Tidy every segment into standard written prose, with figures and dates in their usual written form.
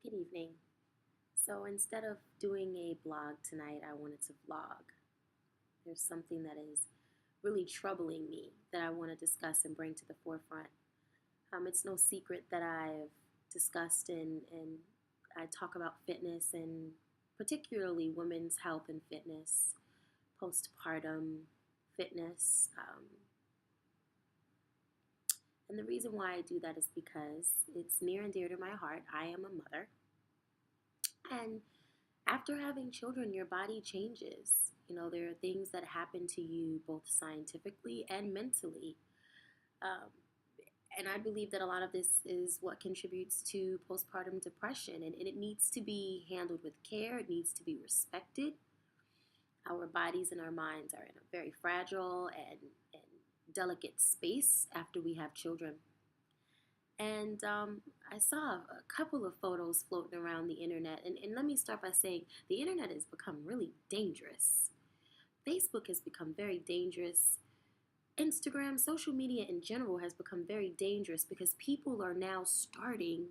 Good evening. So instead of doing a blog tonight, I wanted to vlog. There's something that is really troubling me that I want to discuss and bring to the forefront. It's no secret that I've discussed and I talk about fitness and particularly women's health and fitness, postpartum fitness. And the reason why I do that is because it's near and dear to my heart. I am a mother. And after having children, your body changes. There are things that happen to you both scientifically and mentally. Um, and I believe that a lot of this is what contributes to postpartum depression. And it needs to be handled with care, it needs to be respected. Our bodies and our minds are in a very fragile and delicate space after we have children. And I saw a couple of photos floating around the internet. And let me start by saying the internet has become really dangerous. Facebook has become very dangerous. Instagram, social media in general has become very dangerous because people are now starting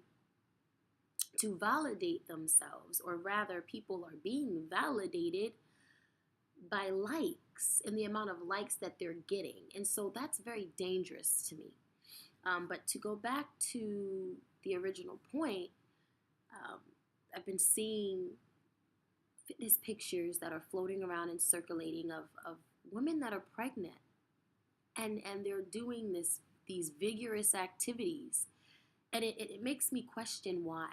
to validate themselves, or rather, people are being validated by likes and the amount of likes that they're getting. And so that's very dangerous to me. But to go back to the original point, I've been seeing fitness pictures that are floating around and circulating of women that are pregnant, and they're doing these vigorous activities, and it makes me question why.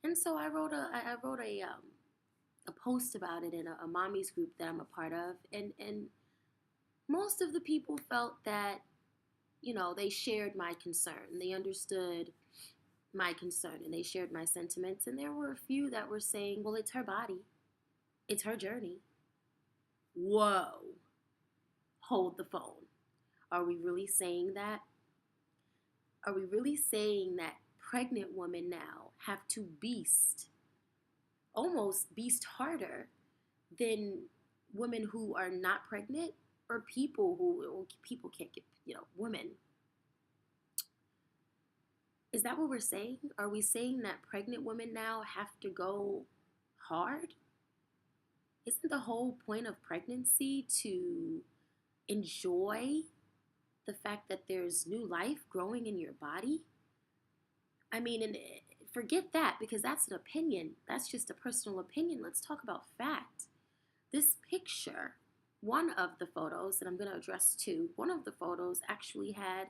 And so I wrote a post about it in a mommy's group that I'm a part of, and most of the people felt that they shared my concern. They understood my concern and they shared my sentiments. And there were a few that were saying, well, it's her body. It's her journey. Whoa. Hold the phone. Are we really saying that? Are we really saying that pregnant women now have to almost beast harder than women who are not pregnant, or people can't get, women? Is that what we're saying? Are we saying that pregnant women now have to go hard? Isn't the whole point of pregnancy to enjoy the fact that there's new life growing in your body? I mean, and forget that, because that's an opinion. That's just a personal opinion. Let's talk about fact. This picture, one of the photos, and I'm going to address two, one of the photos actually had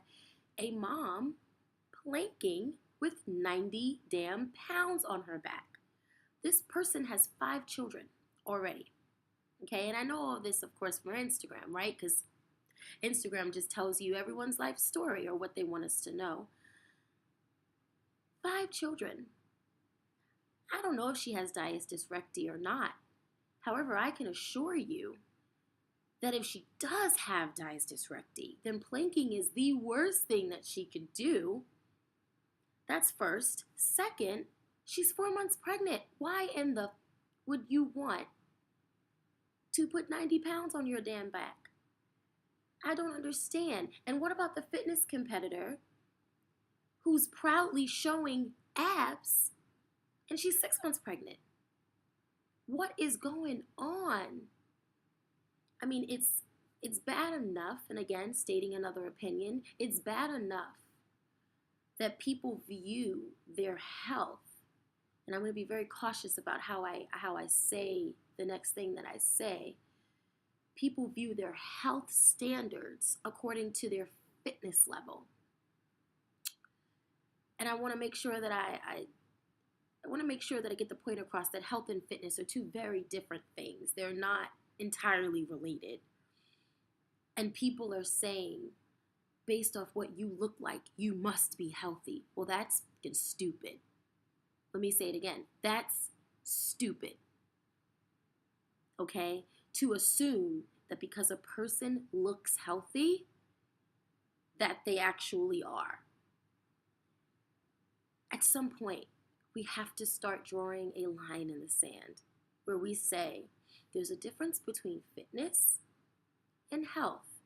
a mom planking with 90 damn pounds on her back. This person has 5 children already. Okay, and I know all this, of course, from Instagram, right? Because Instagram just tells you everyone's life story or what they want us to know. 5 children. I don't know if she has diabetes recti or not. However, I can assure you that if she does have diabetes recti, then planking is the worst thing that she could do. That's first. Second, she's 4 months pregnant. Why in the would you want to put 90 pounds on your damn back? I don't understand. And what about the fitness competitor who's proudly showing abs and she's 6 months pregnant? What is going on? I mean, it's bad enough, and again, stating another opinion, it's bad enough that people view their health, and I'm going to be very cautious about how I say the next thing that I say. People view their health standards according to their fitness level. And I want to make sure that I want to make sure that I get the point across that health and fitness are two very different things. They're not entirely related. And people are saying, based off what you look like, you must be healthy. Well, that's fucking stupid. Let me say it again. That's stupid. Okay? To assume that because a person looks healthy, that they actually are. At some point, we have to start drawing a line in the sand where we say there's a difference between fitness and health,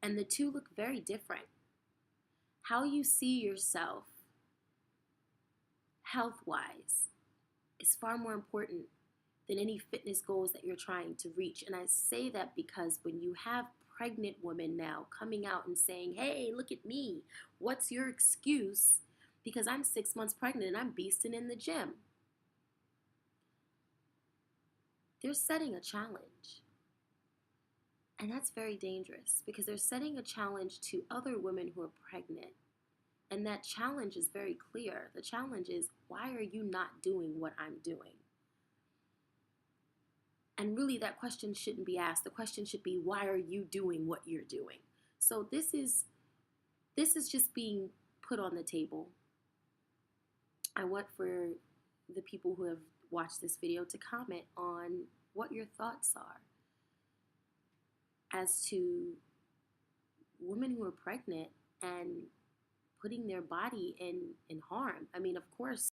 and the two look very different. How you see yourself health wise is far more important than any fitness goals that you're trying to reach. And I say that because when you have pregnant women now coming out and saying, hey, look at me, what's your excuse? Because I'm 6 months pregnant and I'm beasting in the gym. They're setting a challenge. And that's very dangerous because they're setting a challenge to other women who are pregnant. And that challenge is very clear. The challenge is, why are you not doing what I'm doing? And really, that question shouldn't be asked. The question should be, why are you doing what you're doing? So this is just being put on the table. I want for the people who have watched this video to comment on what your thoughts are as to women who are pregnant and putting their body in harm. I mean, of course,